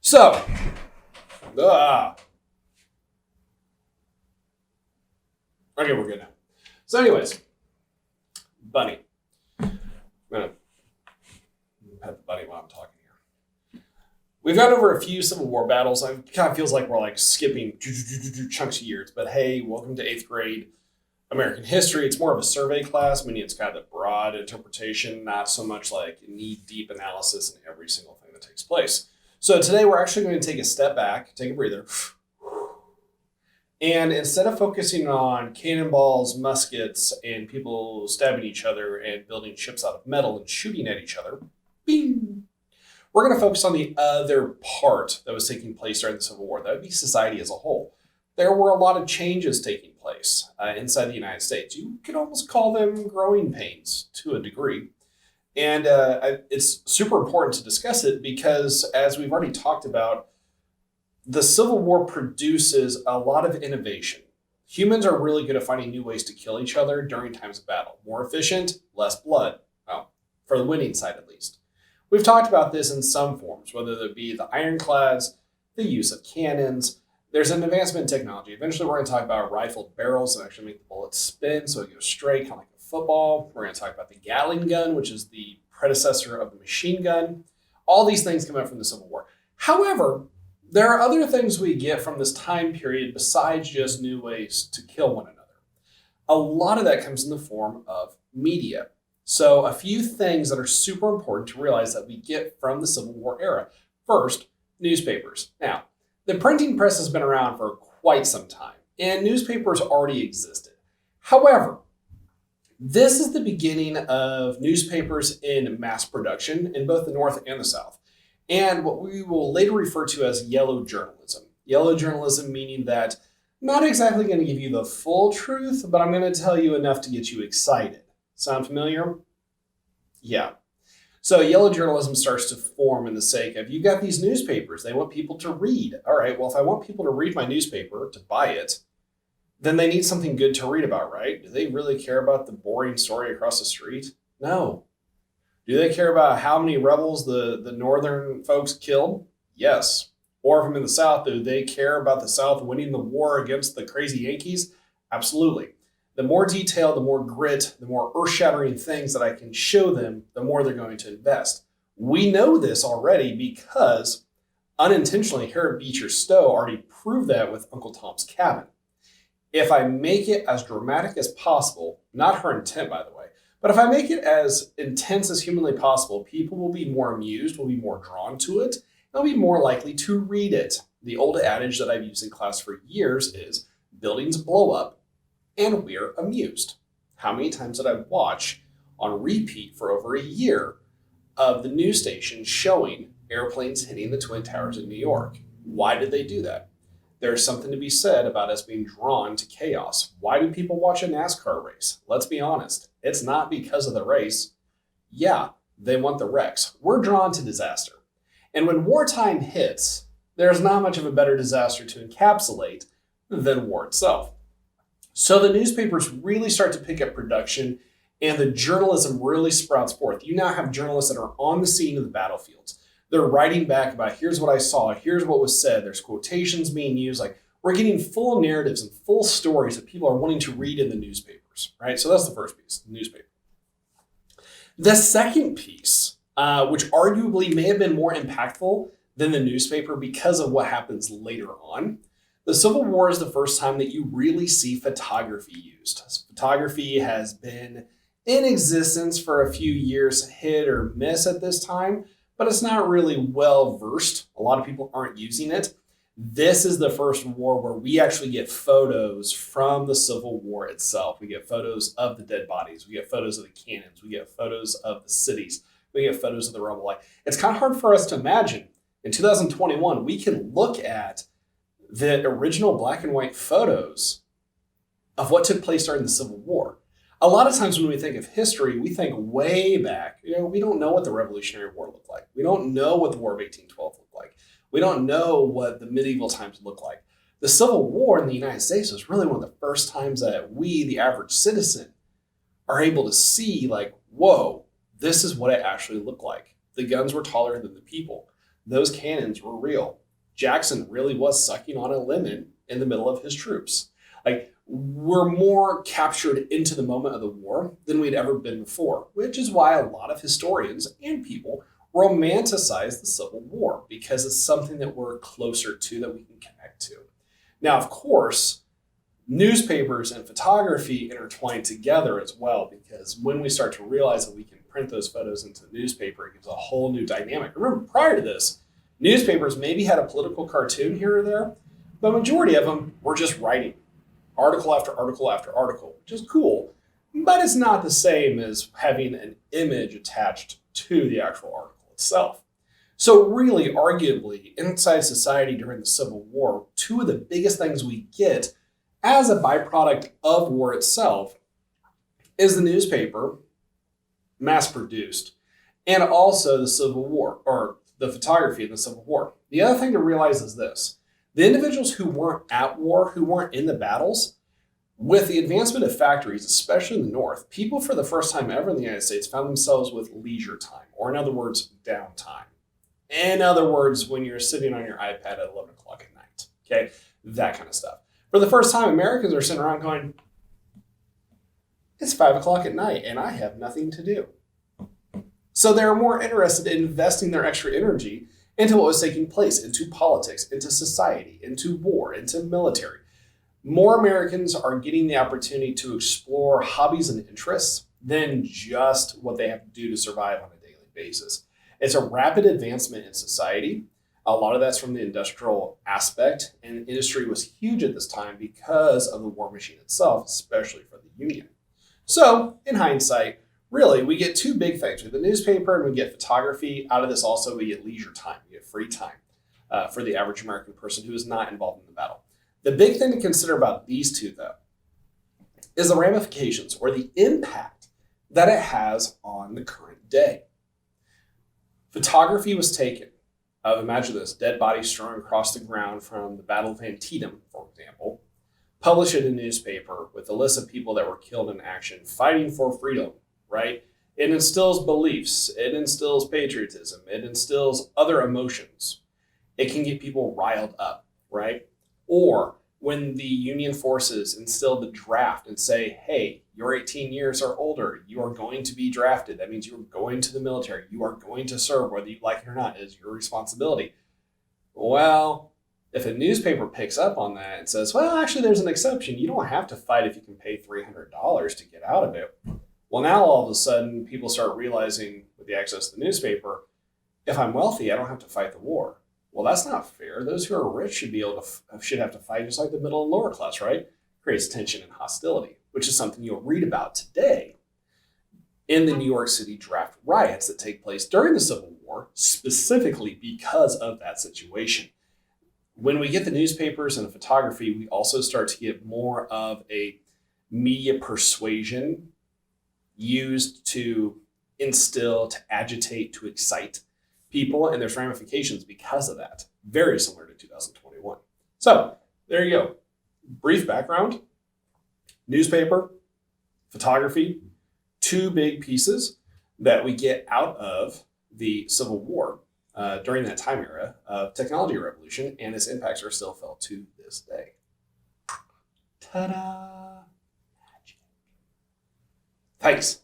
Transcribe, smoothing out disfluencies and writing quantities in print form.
So, uh, okay, we're good now. So, anyways, Bunny. I'm gonna pet the bunny while I'm talking here. We've gone over a few Civil War battles. It kind of feels like we're like skipping chunks of years. But hey, welcome to 8th grade American history. It's more of a survey class, meaning it's got the broad interpretation, not so much like knee-deep analysis in every single thing that takes place. So today we're actually going to take a step back, take a breather, and instead of focusing on cannonballs, muskets, and people stabbing each other and building ships out of metal and shooting at each other, bing, we're going to focus on the other part that was taking place during the Civil War. That would be society as a whole. There were a lot of changes taking place inside the United States. You could almost call them growing pains to a degree. And it's super important to discuss it because, as we've already talked about, the Civil War produces a lot of innovation. Humans are really good at finding new ways to kill each other during times of battle. More efficient, less blood. Well, for the winning side at least. We've talked about this in some forms, whether it be the ironclads, the use of cannons. There's an advancement in technology. Eventually, we're going to talk about rifled barrels that actually make the bullets spin so it goes straight, kind of like a football. We're going to talk about the Gatling gun, which is the predecessor of the machine gun. All these things come out from the Civil War. However, there are other things we get from this time period besides just new ways to kill one another. A lot of that comes in the form of media. So a few things that are super important to realize that we get from the Civil War era. First, newspapers. Now, the printing press has been around for quite some time, and newspapers already existed. However, this is the beginning of newspapers in mass production in both the North and the South, and what we will later refer to as yellow journalism. Yellow journalism meaning that I'm not exactly going to give you the full truth, but I'm going to tell you enough to get you excited. Sound familiar? Yeah. So yellow journalism starts to form in the sake of, you got these newspapers, they want people to read. All right, well, if I want people to read my newspaper, to buy it, then they need something good to read about, right? Do they really care about the boring story across the street? No. Do they care about how many rebels the northern folks killed? Yes. Or if I'm in the South, do they care about the South winning the war against the crazy Yankees? Absolutely. The more detail, the more grit, the more earth-shattering things that I can show them, the more they're going to invest. We know this already because unintentionally, Harriet Beecher Stowe already proved that with Uncle Tom's Cabin. If I make it as dramatic as possible, not her intent, by the way, but if I make it as intense as humanly possible, people will be more amused, will be more drawn to it, and they'll be more likely to read it. The old adage that I've used in class for years is, buildings blow up, and we're amused. How many times did I watch on repeat for over a year of the news station showing airplanes hitting the Twin Towers in New York? Why did they do that? There's something to be said about us being drawn to chaos. Why do people watch a NASCAR race? Let's be honest. It's not because of the race. Yeah, they want the wrecks. We're drawn to disaster. And when wartime hits, there's not much of a better disaster to encapsulate than war itself. So the newspapers really start to pick up production and the journalism really sprouts forth. You now have journalists that are on the scene of the battlefields. They're writing back about, here's what I saw, here's what was said. There's quotations being used. Like, we're getting full narratives and full stories that people are wanting to read in the newspapers, right? So that's the first piece, the newspaper. The second piece, which arguably may have been more impactful than the newspaper because of what happens later on, the Civil War is the first time that you really see photography used. Photography has been in existence for a few years, hit or miss at this time, but it's not really well versed. A lot of people aren't using it. This is the first war where we actually get photos from the Civil War itself. We get photos of the dead bodies. We get photos of the cannons. We get photos of the cities. We get photos of the rebel life. It's kind of hard for us to imagine. In 2021, we can look at the original black and white photos of what took place during the Civil War. A lot of times when we think of history, we think way back. We don't know what the Revolutionary War looked like. We don't know what the War of 1812 looked like. We don't know what the medieval times looked like. The Civil War in the United States was really one of the first times that we, the average citizen, are able to see, like, whoa, this is what it actually looked like. The guns were taller than the people. those cannons were real. Jackson really was sucking on a lemon in the middle of his troops. Like, we're more captured into the moment of the war than we'd ever been before, which is why a lot of historians and people romanticize the Civil War, because it's something that we're closer to, that we can connect to. Now, of course, newspapers and photography intertwine together as well, because when we start to realize that we can print those photos into the newspaper, it gives a whole new dynamic. Remember, prior to this, newspapers maybe had a political cartoon here or there, but majority of them were just writing article after article after article, which is cool, but it's not the same as having an image attached to the actual article itself. So really, arguably, inside society during the Civil War, two of the biggest things we get as a byproduct of war itself is the newspaper, mass-produced, and also the Civil War, or the photography in the Civil War. The other thing to realize is this. The individuals who weren't at war, who weren't in the battles, with the advancement of factories, especially in the North, people for the first time ever in the United States found themselves with leisure time, or in other words, downtime. In other words, when you're sitting on your iPad at 11 o'clock at night, okay? That kind of stuff. For the first time, Americans are sitting around going, it's 5 o'clock at night and I have nothing to do. So they're more interested in investing their extra energy into what was taking place, into politics, into society, into war, into military. More Americans are getting the opportunity to explore hobbies and interests than just what they have to do to survive on a daily basis. It's a rapid advancement in society. A lot of that's from the industrial aspect, and industry was huge at this time because of the war machine itself, especially for the Union. So, in hindsight, really, we get two big things. We get the newspaper and we get photography. Out of this also, we get leisure time, we get free time for the average American person who is not involved in the battle. The big thing to consider about these two, though, is the ramifications or the impact that it has on the current day. Photography was taken of, imagine this, dead bodies strewn across the ground from the Battle of Antietam, for example, published in a newspaper with a list of people that were killed in action, fighting for freedom, right? It instills beliefs, it instills patriotism, it instills other emotions. It can get people riled up, right? Or when the Union forces instill the draft and say, hey, you're 18 years or older, you are going to be drafted. That means you are going to the military. You are going to serve, whether you like it or not. It is your responsibility. Well, if a newspaper picks up on that and says, well, actually, there's an exception. You don't have to fight if you can pay $300 to get out of it. Well, now all of a sudden, people start realizing with the access to the newspaper, if I'm wealthy, I don't have to fight the war. Well, that's not fair. Those who are rich should be able to should have to fight just like the middle and lower class, right? Creates tension and hostility, which is something you'll read about today in the New York City draft riots that take place during the Civil War, specifically because of that situation. When we get the newspapers and the photography, we also start to get more of a media persuasion used to instill, to agitate, to excite people, and there's ramifications because of that. Very similar to 2021. So there you go. Brief background, newspaper, photography, two big pieces that we get out of the Civil War during that time era of technology revolution, and its impacts are still felt to this day. Ta-da! Magic. Thanks.